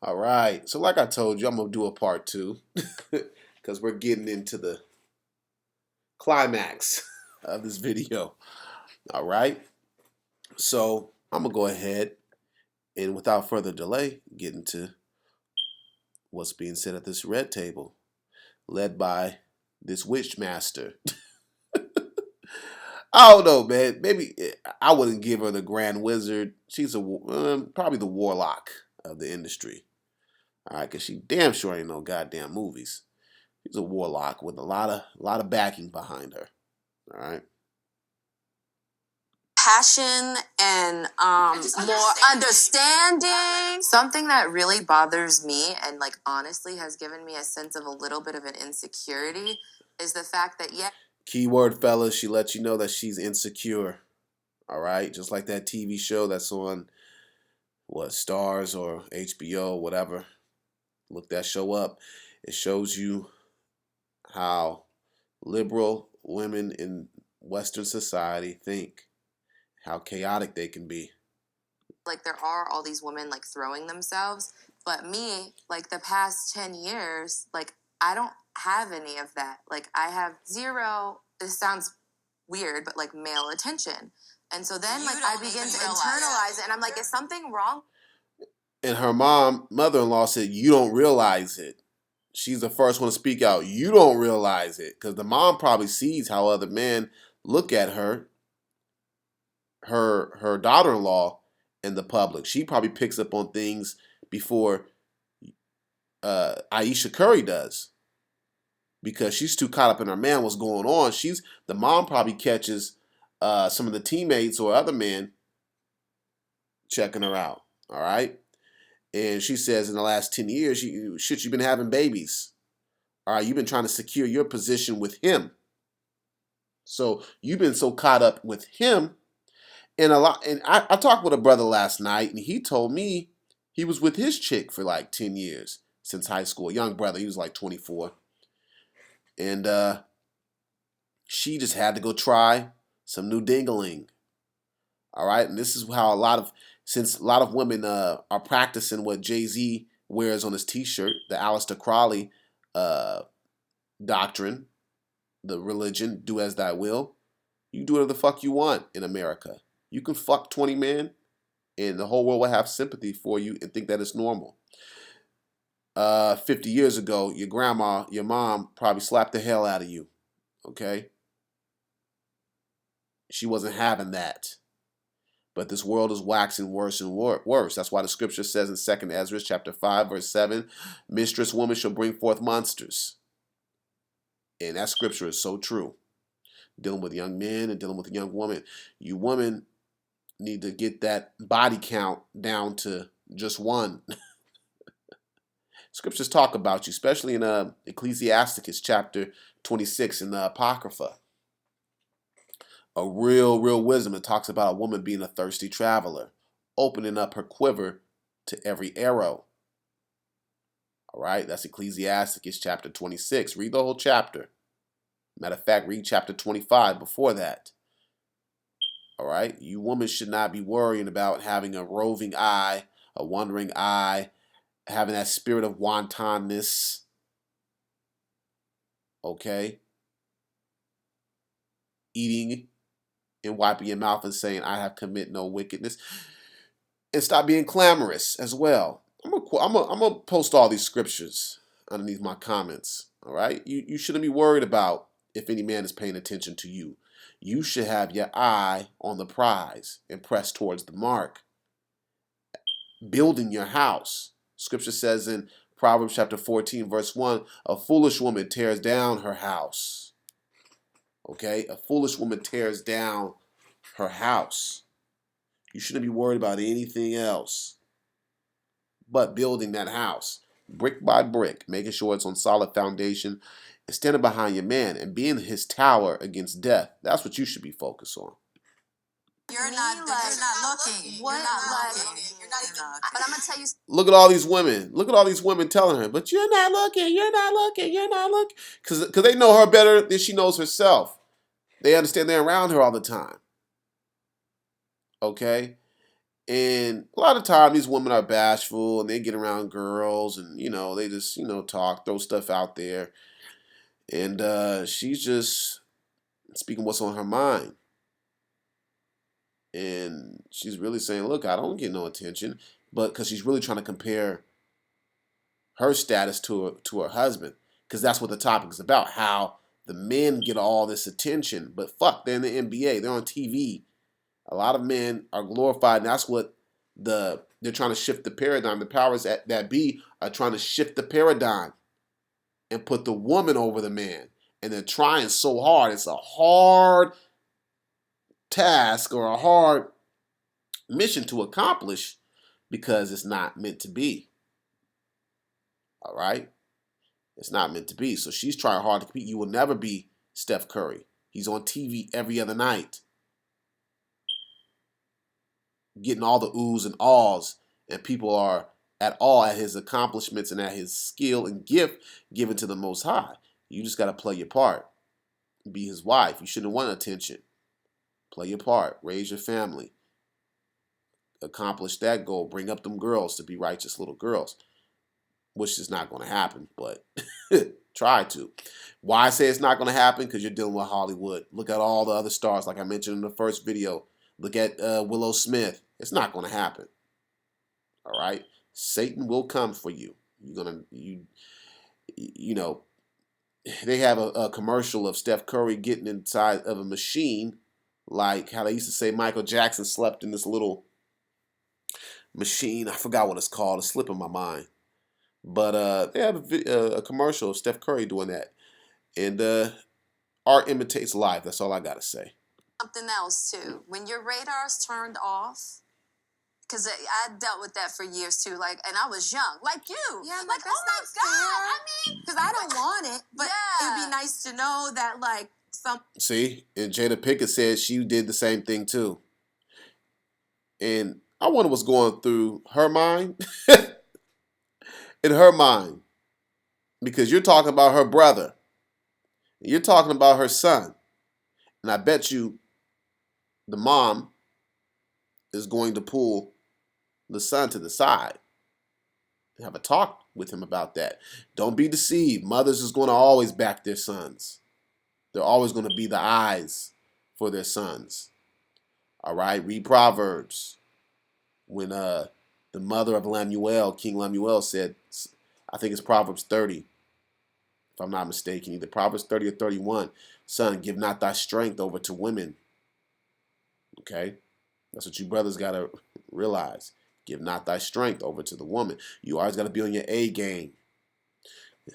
All right. So, like I told you, I'm going to do a part two because we're getting into the climax of this video. All right. So, I'm going to go ahead and without further delay, get into what's being said at this red table, led by this witch master. I don't know, man. Maybe I wouldn't give her the Grand Wizard. She's probably the warlock of the industry. All right, because she damn sure ain't no goddamn movies. She's a warlock with a lot of backing behind her. All right. Passion and more understanding. Something that really bothers me and like honestly has given me a sense of a little bit of an insecurity is the fact that Keyword, fellas, she lets you know that she's insecure. All right, just like that TV show that's on what Stars or HBO, whatever. Look that show up. It shows you how liberal women in Western society think, how chaotic they can be. like there are all these women like throwing themselves, but me, like the past 10 years, like I don't have any of that. Like I have zero, this sounds weird, but like male attention. And so then like I begin to internalize it and I'm like, is something wrong? And her mother-in-law said, "You don't realize it." She's the first one to speak out. You don't realize it. Because the mom probably sees how other men look at her daughter-in-law in the public. She probably picks up on things before Ayesha Curry does. Because she's too caught up in her man, what's going on. The mom probably catches some of the teammates or other men checking her out. All right. And she says in the last 10 years, you've been having babies. All right, you've been trying to secure your position with him. So you've been so caught up with him. And I talked with a brother last night, and he told me he was with his chick for like 10 years since high school. A young brother, he was like 24. And she just had to go try some new dingling. All right, and this is how since a lot of women are practicing what Jay-Z wears on his T-shirt, the Aleister Crowley uh, doctrine, the religion, do as thy will. You do whatever the fuck you want in America. You can fuck 20 men, and the whole world will have sympathy for you and think that it's normal. 50 years ago, your grandma, your mom probably slapped the hell out of you. Okay? She wasn't having that. But this world is waxing worse and worse. That's why the scripture says in 2nd Ezra chapter 5, verse 7, mistress woman shall bring forth monsters. And that scripture is so true. Dealing with young men and dealing with young women. You women need to get that body count down to just one. Scriptures talk about you, especially in Ecclesiasticus chapter 26 in the Apocrypha. A real wisdom. It talks about a woman being a thirsty traveler, opening up her quiver to every arrow. All right, that's Ecclesiasticus chapter 26. Read the whole chapter. Matter of fact, read chapter 25 before that. All right, you women should not be worrying about having a roving eye, a wandering eye, having that spirit of wantonness. Okay, eating and wiping your mouth and saying, "I have committed no wickedness," and stop being clamorous as well. I'm gonna post all these scriptures underneath my comments. All right, you shouldn't be worried about if any man is paying attention to you. You should have your eye on the prize and press towards the mark. Building your house. Scripture says in Proverbs chapter 14, verse 1, a foolish woman tears down her house. Okay, a foolish woman tears down her house. You shouldn't be worried about anything else but building that house brick by brick, making sure it's on solid foundation, and standing behind your man and being his tower against death. That's what you should be focused on. You're not looking. What? You're not looking. You're not even. But I'm gonna tell you. Look at all these women. Look at all these women telling her, but you're not looking. You're not looking. You're not looking. Because they know her better than she knows herself. They understand they're around her all the time. Okay? And a lot of time these women are bashful and they get around girls and they just talk, throw stuff out there, and she's just speaking what's on her mind, and she's really saying, look, I don't get no attention, but because she's really trying to compare her status to her husband, because that's what the topic is about, how the men get all this attention, but fuck, they're in the NBA, they're on TV. A lot of men are glorified, and that's what they're trying to shift the paradigm. The powers that be are trying to shift the paradigm and put the woman over the man. And they're trying so hard. It's a hard task or a hard mission to accomplish because it's not meant to be. All right? It's not meant to be. So she's trying hard to compete. You will never be Steph Curry. He's on TV every other night, getting all the oohs and ahs, and people are at awe at his accomplishments and at his skill and gift given to the Most High. You just got to play your part. Be his wife. You shouldn't want attention. Play your part. Raise your family. Accomplish that goal. Bring up them girls to be righteous little girls, which is not going to happen, but try to. Why I say it's not going to happen? Because you're dealing with Hollywood. Look at all the other stars, like I mentioned in the first video. Look at Willow Smith. It's not going to happen. All right? Satan will come for you. They have a commercial of Steph Curry getting inside of a machine, like how they used to say Michael Jackson slept in this little machine. I forgot what it's called. It's slipping my mind. But they have a commercial of Steph Curry doing that. And art imitates life. That's all I got to say. Something else, too. When your radar's turned off, because I dealt with that for years, too. Like, and I was young, like you. Yeah, like, oh my God. I mean, because I don't want it, but it'd be nice to know that, like, See? And Jada Pinkett said she did the same thing, too. And I wonder what's going through her mind. In her mind. Because you're talking about her brother. You're talking about her son. And I bet you the mom is going to pull the son to the side and have a talk with him about that. Don't be deceived. Mothers is going to always back their sons. They're always going to be the eyes for their sons. All right? Read Proverbs. When the mother of Lemuel, King Lemuel, said, I think it's Proverbs 30, if I'm not mistaken, either Proverbs 30 or 31, son, give not thy strength over to women. Okay? That's what you brothers got to realize. Give not thy strength over to the woman. You always got to be on your A game.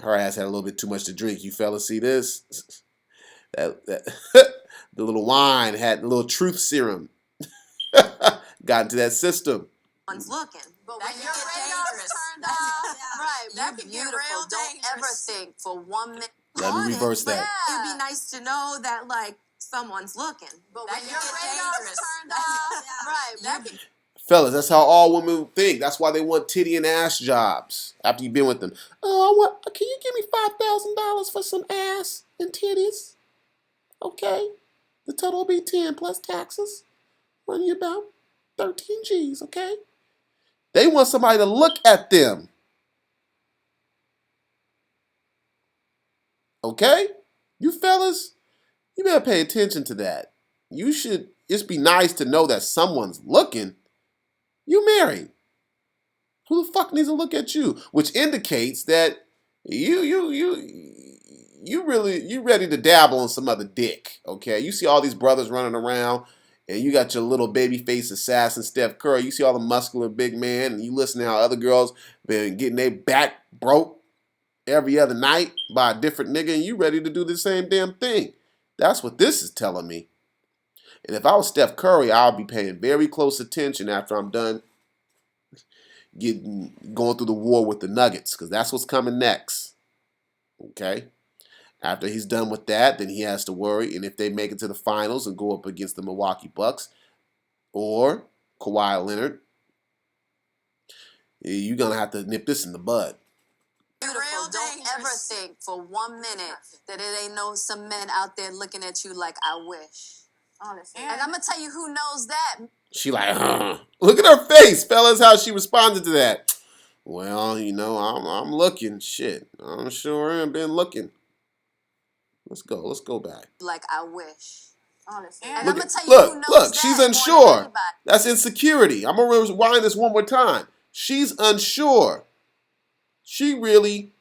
Her ass had a little bit too much to drink. You fellas see this? That the little wine had a little truth serum. Got into that system. One's looking. But when your radar's turned off, right, that could get real dangerous. Don't ever think for 1 minute. Let me reverse that. It'd be nice to know that, like, someone's looking. But when your radar's turned off, right, that could... Fellas, that's how all women think. That's why they want titty and ass jobs after you've been with them. Oh, can you give me $5,000 for some ass and titties? Okay. The total will be 10 plus taxes. Run you about 13 G's, okay? They want somebody to look at them. Okay? You fellas, you better pay attention to that. You should just be nice to know that someone's looking. You married. Who the fuck needs to look at you? Which indicates that you ready to dabble in some other dick. Okay? You see all these brothers running around, and you got your little baby face assassin Steph Curry. You see all the muscular big man, and you listen to how other girls been getting their back broke every other night by a different nigga, and you ready to do the same damn thing. That's what this is telling me. And if I was Steph Curry, I'll be paying very close attention after I'm done going through the war with the Nuggets, because that's what's coming next. Okay? After he's done with that, then he has to worry, and if they make it to the finals and go up against the Milwaukee Bucks or Kawhi Leonard, you're going to have to nip this in the bud. Beautiful. Don't ever think for 1 minute that it ain't some men out there looking at you like, I wish. Honestly. And I'm gonna tell you who knows that. She like, look at her face, fellas, how she responded to that. Well, you know, I'm looking. Shit, I'm sure I've been looking. Let's go back. Like I wish. Honestly. And Look, I'm gonna tell you who knows look, that she's more than unsure. anybody. That's insecurity. I'm gonna rewind this one more time. She's unsure. She really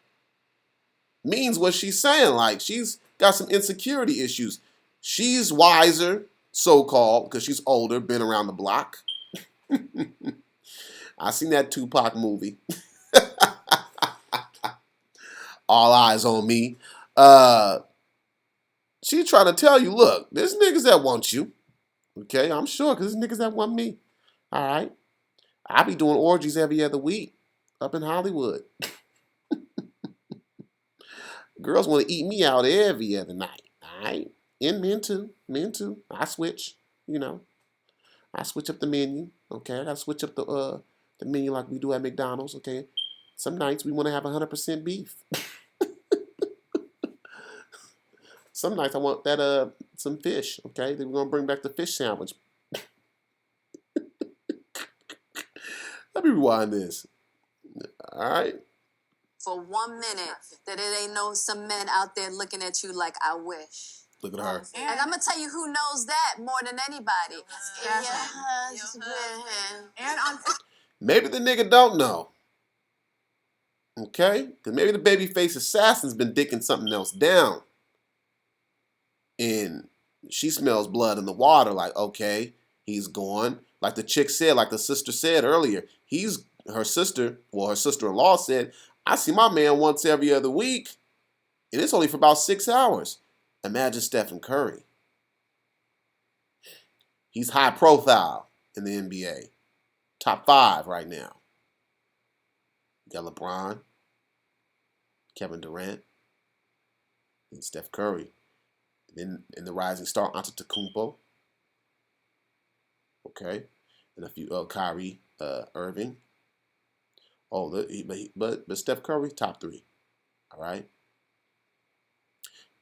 means what she's saying. Like, she's got some insecurity issues. She's wiser, so-called, because she's older, been around the block. I seen that Tupac movie. All eyes on me. She's trying to tell you, look, there's niggas that want you. Okay, I'm sure, because there's niggas that want me. All right. I be doing orgies every other week up in Hollywood. Girls want to eat me out every other night. All right. And men too. Men too. I switch. You know. I switch up the menu. Okay. I gotta switch up the menu like we do at McDonald's. Okay. Some nights we want to have 100% beef. Some nights I want that some fish. Okay. Then we're gonna bring back the fish sandwich. Let me rewind this. All right. For 1 minute, that it ain't some men out there looking at you like I wish. Look at her. And I'm gonna tell you who knows that more than anybody. Maybe the nigga don't know. Okay? Because maybe the babyface assassin's been dicking something else down. And she smells blood in the water, like, okay, he's gone. Like the chick said, like the sister said earlier, her sister-in-law said, I see my man once every other week, and it's only for about 6 hours. Imagine Stephen Curry. He's high profile in the NBA. Top 5 right now. You got LeBron, Kevin Durant, and Steph Curry. Then in the rising star, Antetokounmpo. Okay. And a few, Kyrie Irving. Oh, but Steph Curry, top 3. All right.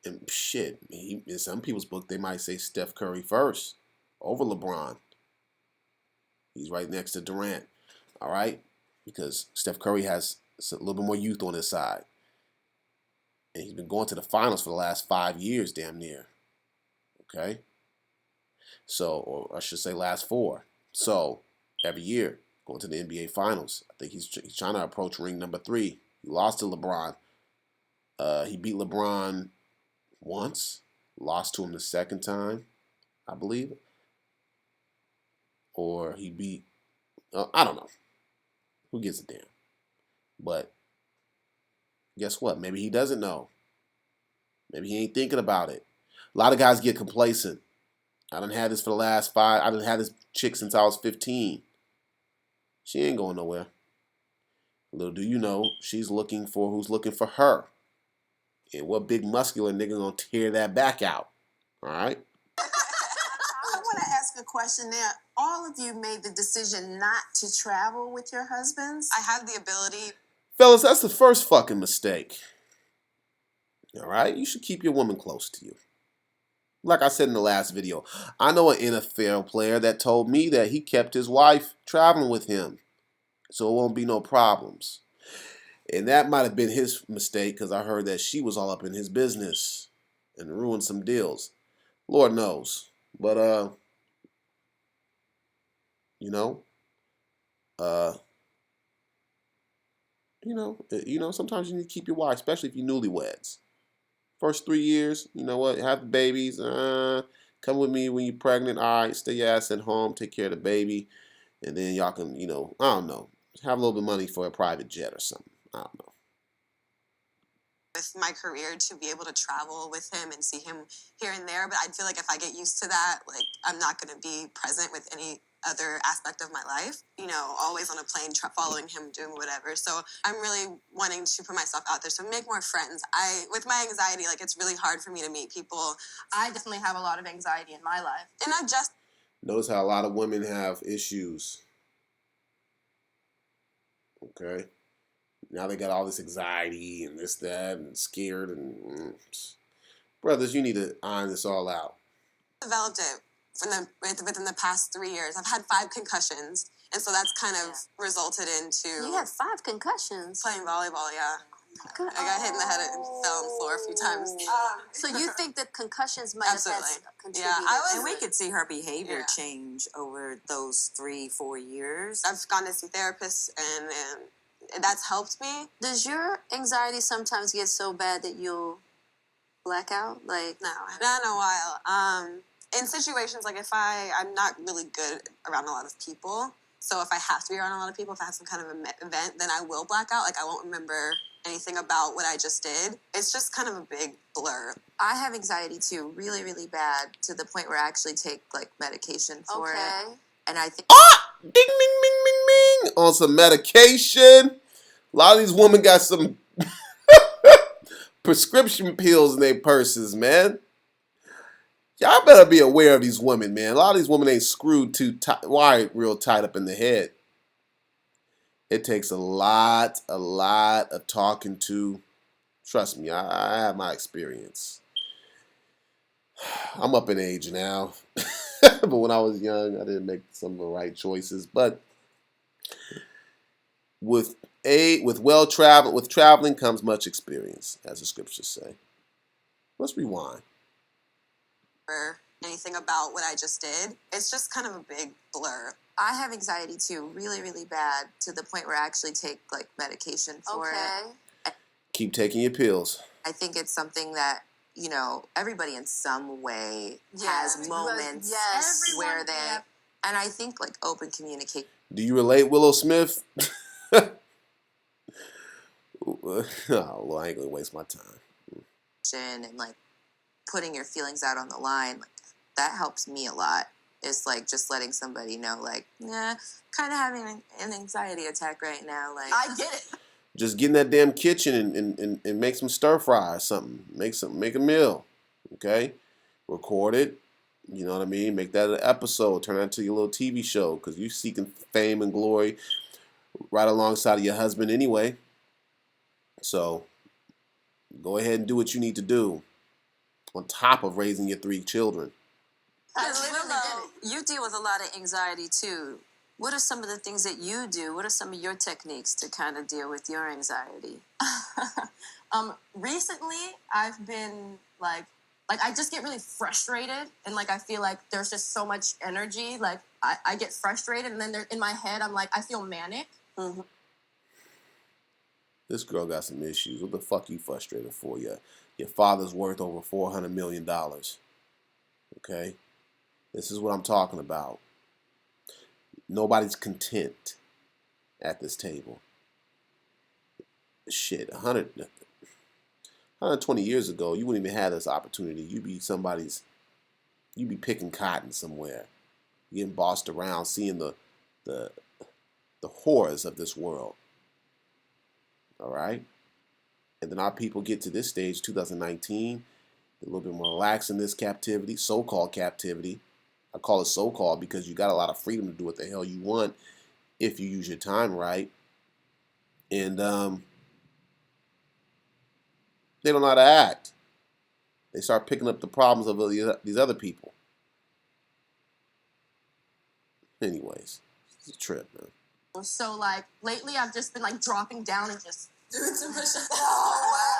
And shit, in some people's book, they might say Steph Curry first over LeBron. He's right next to Durant. All right. Because Steph Curry has a little bit more youth on his side. And he's been going to the finals for the last 5 years, damn near. Okay? So, or I should say last 4. So, every year, going to the NBA finals. I think he's trying to approach ring number 3. He lost to LeBron. He beat LeBron once. Lost to him the second time, I believe. Or he beat, I don't know. Who gives a damn? But guess what? Maybe he doesn't know. Maybe he ain't thinking about it. A lot of guys get complacent. I done had this for the last 5. I done had this chick since I was 15. She ain't going nowhere. Little do you know, she's looking for who's looking for her. And what big muscular nigga gonna tear that back out? All right? I want to ask a question there. All of you made the decision not to travel with your husbands. I have the ability. Fellas, that's the first fucking mistake. All right? You should keep your woman close to you. Like I said in the last video, I know an NFL player that told me that he kept his wife traveling with him, so it won't be no problems. And that might have been his mistake, because I heard that she was all up in his business and ruined some deals. Lord knows. But, you know, sometimes you need to keep your wife, especially if you're newlyweds. First 3 years, you know what, have the babies, come with me when you're pregnant, all right, stay your ass at home, take care of the baby, and then y'all can, I don't know, have a little bit of money for a private jet or something, I don't know. With my career, to be able to travel with him and see him here and there, but I feel like if I get used to that, like, I'm not going to be present with any other aspect of my life, always on a plane, following him, doing whatever. So I'm really wanting to put myself out there, so make more friends. With my anxiety, like, it's really hard for me to meet people. I definitely have a lot of anxiety in my life, and I just notice how a lot of women have issues. Okay, now they got all this anxiety and this, that, and scared, and brothers, you need to iron this all out. Developed it within the past 3 years. I've had 5 concussions, and so that's kind of resulted into... You had 5 concussions? Playing volleyball, yeah. I got hit in the head and fell on the floor a few times. So you think that concussions might have contributed? Yeah, and we could see her behavior change over those 3-4 years. I've gone to see therapists, and that's helped me. Does your anxiety sometimes get so bad that you'll black out? Like, no, not in a while. In situations like if I'm not really good around a lot of people, so if I have to be around a lot of people, if I have some kind of event, then I will black out. Like I won't remember anything about what I just did. It's just kind of a big blur. I have anxiety too, really, really bad, to the point where I actually take like medication for it. And I think Ding, ding, ding, ding, ding. On some medication. A lot of these women got some prescription pills in their purses, man. Y'all better be aware of these women, man. A lot of these women ain't screwed too tight, wired real tight up in the head. It takes a lot of talking to. Trust me, I have my experience. I'm up in age now. But when I was young, I didn't make some of the right choices. But with traveling comes much experience, as the scriptures say. Let's rewind. Anything about what I just did. It's just kind of a big blur. I have anxiety too, really, really bad, to the point where I actually take like medication for it. Keep taking your pills. I think it's something that, you know, everybody in some way has moments where they, and I think like open communication. Do you relate, Willow Smith? Oh, Lord, I ain't gonna waste my time. And like putting your feelings out on the line, like that helps me a lot. It's like just letting somebody know, like, yeah, kind of having an anxiety attack right now. Like, I get it. Just get in that damn kitchen and make some stir fry or something. Make a meal. Okay? Record it. You know what I mean? Make that an episode. Turn that into your little TV show, because you're seeking fame and glory right alongside of your husband anyway. So go ahead and do what you need to do on top of raising your 3 children. Willow, you deal with a lot of anxiety too. What are some of the things that you do? What are some of your techniques to kind of deal with your anxiety? Recently, I've been like I just get really frustrated, and like I feel like there's just so much energy. Like I get frustrated, and then in my head, I'm like, I feel manic. Mm-hmm. This girl got some issues. What the fuck you frustrated for? Your father's worth over $400 million. Okay? This is what I'm talking about. Nobody's content at this table. Shit, 120 years ago, you wouldn't even have this opportunity. You'd be picking cotton somewhere. Getting bossed around, seeing the horrors of this world. All right? And then our people get to this stage, 2019, a little bit more relaxed in this captivity, so-called captivity. I call it so-called because you got a lot of freedom to do what the hell you want if you use your time right. And they don't know how to act. They start picking up the problems of these other people. Anyways, it's a trip, man. So like lately, I've just been like dropping down and just doing some push-ups.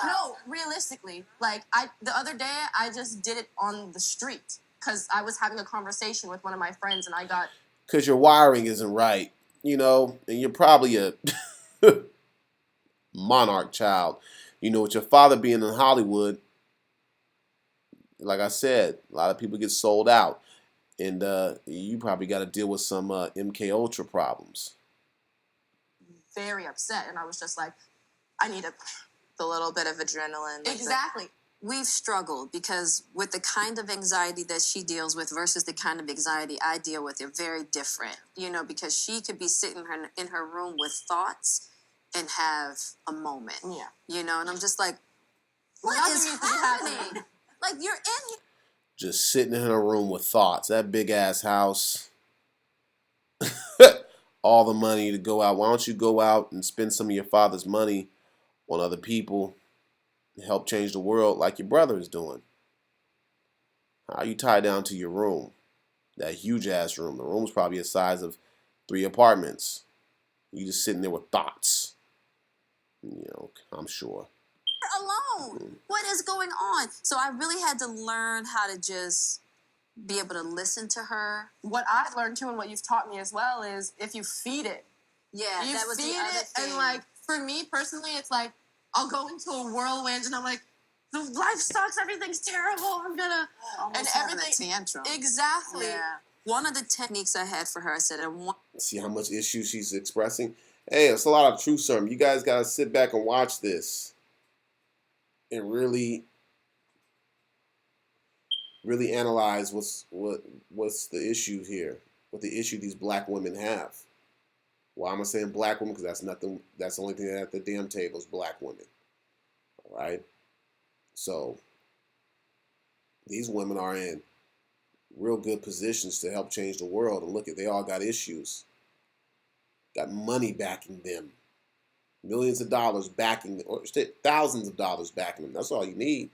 No, realistically, like the other day I just did it on the street because I was having a conversation with one of my friends, and I got... Because your wiring isn't right, you know, and you're probably a monarch child. You know, with your father being in Hollywood, like I said, a lot of people get sold out. And you probably got to deal with some MK Ultra problems. Very upset, and I was just like, I need The little bit of adrenaline. Exactly. We've struggled because with the kind of anxiety that she deals with versus the kind of anxiety I deal with, they're very different. You know, because she could be sitting in her room with thoughts and have a moment. Yeah. You know, and I'm just like, what is happening? Like, you're in here. Just sitting in her room with thoughts. That big ass house. All the money to go out. Why don't you go out and spend some of your father's money on other people and help change the world like your brother is doing? How are you tied down to your room? That huge ass room. The room's probably the size of 3 apartments. You just sitting there with thoughts. I'm sure. Alone. What is going on? So I really had to learn how to just be able to listen to her. What I've learned too, and what you've taught me as well, is if you feed it. Yeah, You that was feed the other it, thing. and like for me personally, it's like I'll go into a whirlwind, and I'm like, the life sucks, everything's terrible. I'm gonna almost having a tantrum. Exactly. Yeah. One of the techniques I had for her, I said, See how much issue she's expressing? Hey, it's a lot of truth serum. You guys got to sit back and watch this and really analyze what's the issue here, what the issue these black women have. Why am I saying black women? Because that's the only thing at the damn table is black women. All right? So these women are in real good positions to help change the world. And look, they all got issues. Got money backing them. Millions of dollars backing them, or thousands of dollars backing them. That's all you need. It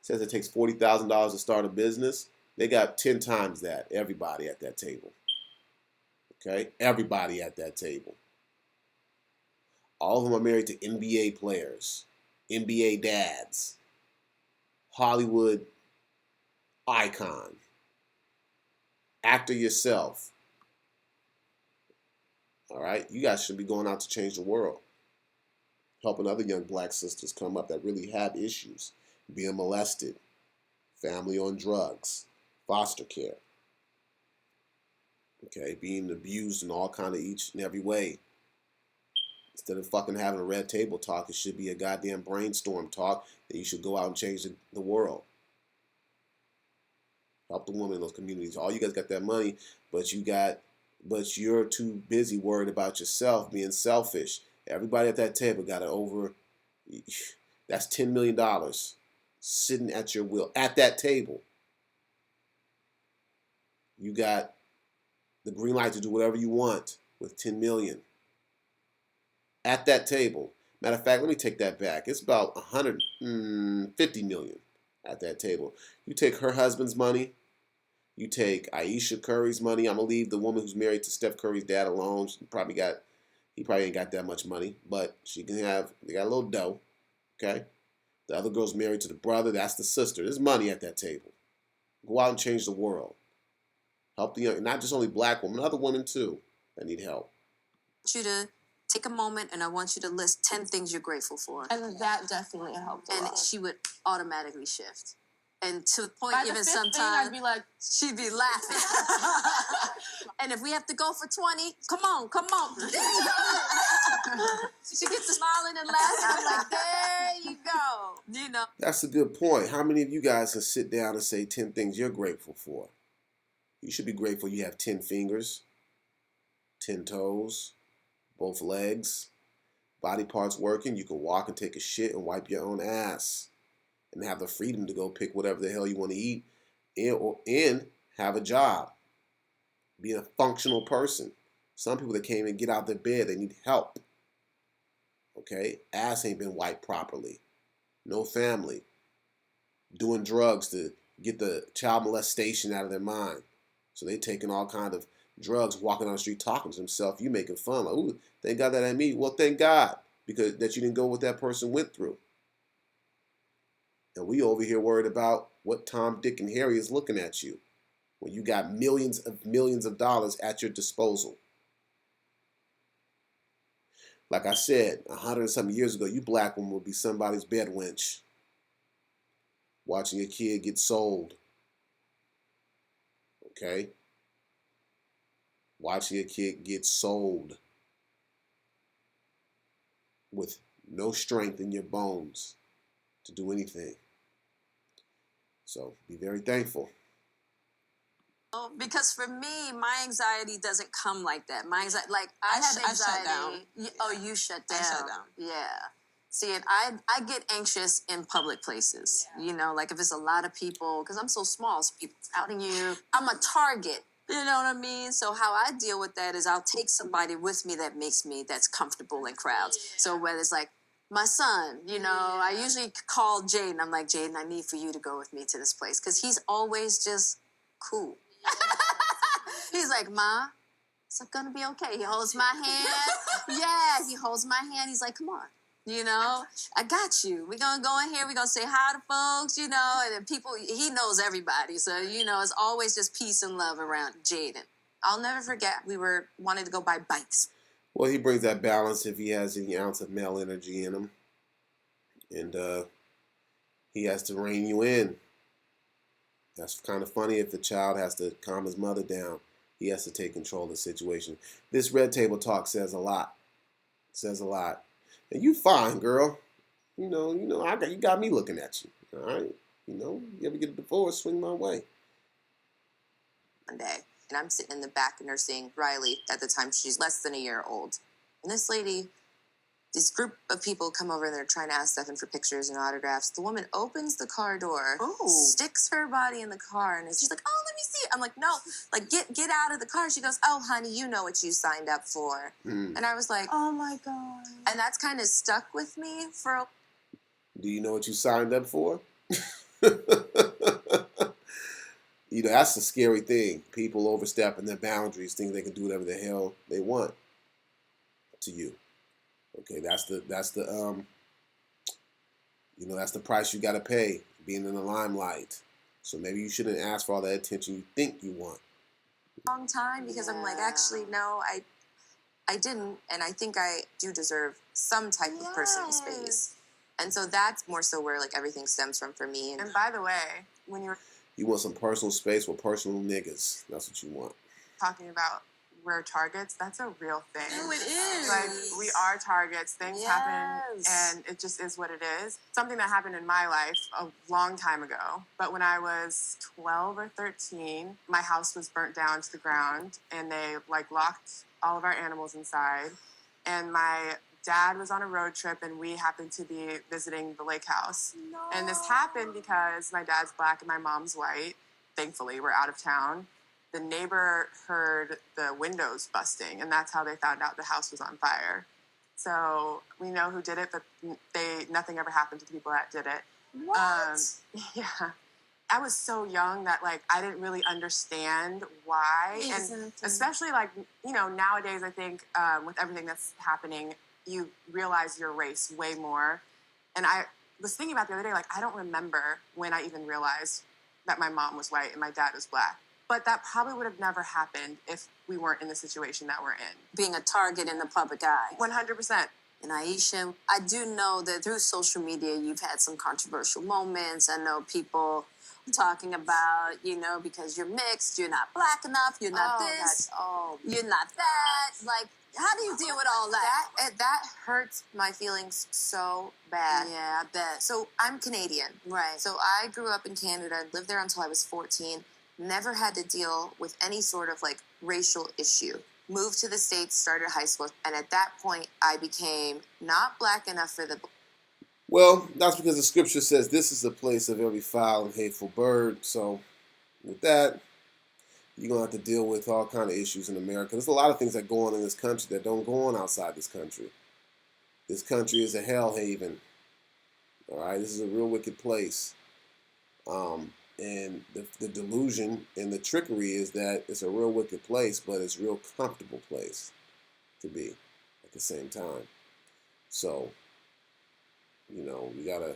says it takes $40,000 to start a business. They got 10 times that. Everybody at that table. Okay? Everybody at that table. All of them are married to NBA players, NBA dads, Hollywood icon, actor yourself. All right? You guys should be going out to change the world. Helping other young black sisters come up that really have issues. Being molested, family on drugs, foster care. Okay, being abused in all kind of each and every way. Instead of fucking having a red table talk, it should be a goddamn brainstorm talk that you should go out and change the world. Help the women in those communities. All you guys got that money, but you're too busy worried about yourself, being selfish. Everybody at that table got that's $10 million sitting at your will. At that table, you got the green light to do whatever you want with $10 million. At that table. Matter of fact, let me take that back. It's about $150 million at that table. You take her husband's money. You take Ayesha Curry's money. I'm going to leave the woman who's married to Steph Curry's dad alone. He probably ain't got that much money, but they got a little dough. Okay? The other girl's married to the brother. That's the sister. There's money at that table. Go out and change the world. Help the young, not just only black women, other women too that need help. I want you to take a moment and I want you to list 10 things you're grateful for. And that definitely helped a lot. And she would automatically shift. And to the point, by even the sometimes I'd be like, she'd be laughing. And if we have to go for 20, come on. She gets to smiling and laughing. I'm like, there you go. That's a good point. How many of you guys can sit down and say 10 things you're grateful for? You should be grateful you have 10 fingers, 10 toes, both legs, body parts working. You can walk and take a shit and wipe your own ass and have the freedom to go pick whatever the hell you want to eat and have a job. Being a functional person. Some people that can't even get out of their bed, they need help. Okay? Ass ain't been wiped properly. No family. Doing drugs to get the child molestation out of their mind. So they taking all kind of drugs, walking on the street talking to themselves. You making fun. Like, ooh, thank God that ain't me. Well, thank God. Because that you didn't go what that person went through. And we over here worried about what Tom, Dick, and Harry is looking at you when you got millions of dollars at your disposal. Like I said, 100 and something years ago, you black woman would be somebody's bed wench. Watching your kid get sold. Okay? Watching your kid get sold. With no strength in your bones to do anything. So be very thankful. Because for me, my anxiety doesn't come like that. My anxiety, like I have I anxiety. shut down. Oh, you shut down. I shut down. Yeah. See, and I get anxious in public places. Yeah. Like if it's a lot of people, because I'm so small, so people outing you. I'm a target. You know what I mean? So how I deal with that is I'll take somebody with me that's comfortable in crowds. Yeah. So whether it's like my son, I usually call Jaden. I'm like, Jaden, I need for you to go with me to this place because he's always just cool. He's like, Ma, it's gonna be okay. He holds my hand. Yeah, he holds my hand. He's like, come on. You know, I got you. We're gonna go in here, we're gonna say hi to folks, you know, and then people, he knows everybody. So, you know, it's always just peace and love around Jaden. I'll never forget, we wanted to go buy bikes. Well, he brings that balance if he has any ounce of male energy in him. And he has to rein you in. That's kind of funny if the child has to calm his mother down. He has to take control of the situation. This red table talk says a lot. Says a lot. And you fine, girl. You know, you got me looking at you. All right. You ever get a divorce, swing my way. One day, and I'm sitting in the back nursing Riley. At the time, she's less than a year old. And this group of people come over and they're trying to ask Stefan for pictures and autographs. The woman opens the car door, sticks her body in the car, and she's like, "Oh, let me see it." I'm like, "No, like get out of the car." She goes, "Oh, honey, you know what you signed up for." And I was like, Oh my God. and that's kind of stuck with me for. Do you know what you signed up for? That's the scary thing. People overstepping their boundaries, think they can do whatever the hell they want to you. Okay, that's the price you got to pay, being in the limelight. So maybe you shouldn't ask for all that attention you think you want. Long time, because I'm like, actually, no, I didn't, and I think I do deserve some type of personal space. And so that's more so where like everything stems from for me. And by the way, when you want some personal space with personal niggas, that's what you want. Talking about we're targets, that's a real thing. Oh, it is. Like, we are targets. Things happen, and it just is what it is. Something that happened in my life a long time ago. But when I was 12 or 13, my house was burnt down to the ground, and they like locked all of our animals inside. And my dad was on a road trip, and we happened to be visiting the lake house. No. And this happened because my dad's black and my mom's white. Thankfully, we're out of town. The neighbor heard the windows busting, and that's how they found out the house was on fire. So we know who did it, but nothing ever happened to the people that did it. What? Yeah. I was so young that, like, I didn't really understand why. And especially, like, nowadays, I think with everything that's happening, you realize your race way more. And I was thinking about the other day, like, I don't remember when I even realized that my mom was white and my dad was black. But that probably would have never happened if we weren't in the situation that we're in. Being a target in the public eye. 100%. And Ayesha, I do know that through social media, you've had some controversial moments. I know people talking about, because you're mixed, you're not black enough, you're not you're not that. Like, how do you deal with all that? That hurts my feelings so bad. Yeah, I bet. So I'm Canadian. Right. So I grew up in Canada, lived there until I was 14. Never had to deal with any sort of like racial issue. Moved to the States, started high school, and at that point, I became not black enough for the. Well, that's because the scripture says this is the place of every foul and hateful bird. So, with that, you're gonna have to deal with all kind of issues in America. There's a lot of things that go on in this country that don't go on outside this country. This country is a hell haven. All right, this is a real wicked place. And the delusion and the trickery is that it's a real wicked place, but it's a real comfortable place to be at the same time. So, we got to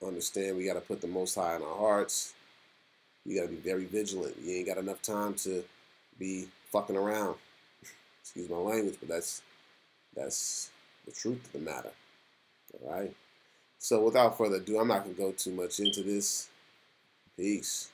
understand, we got to put the Most High in our hearts. You got to be very vigilant. You ain't got enough time to be fucking around. Excuse my language, but that's the truth of the matter. All right? So without further ado, I'm not going to go too much into this. Peace.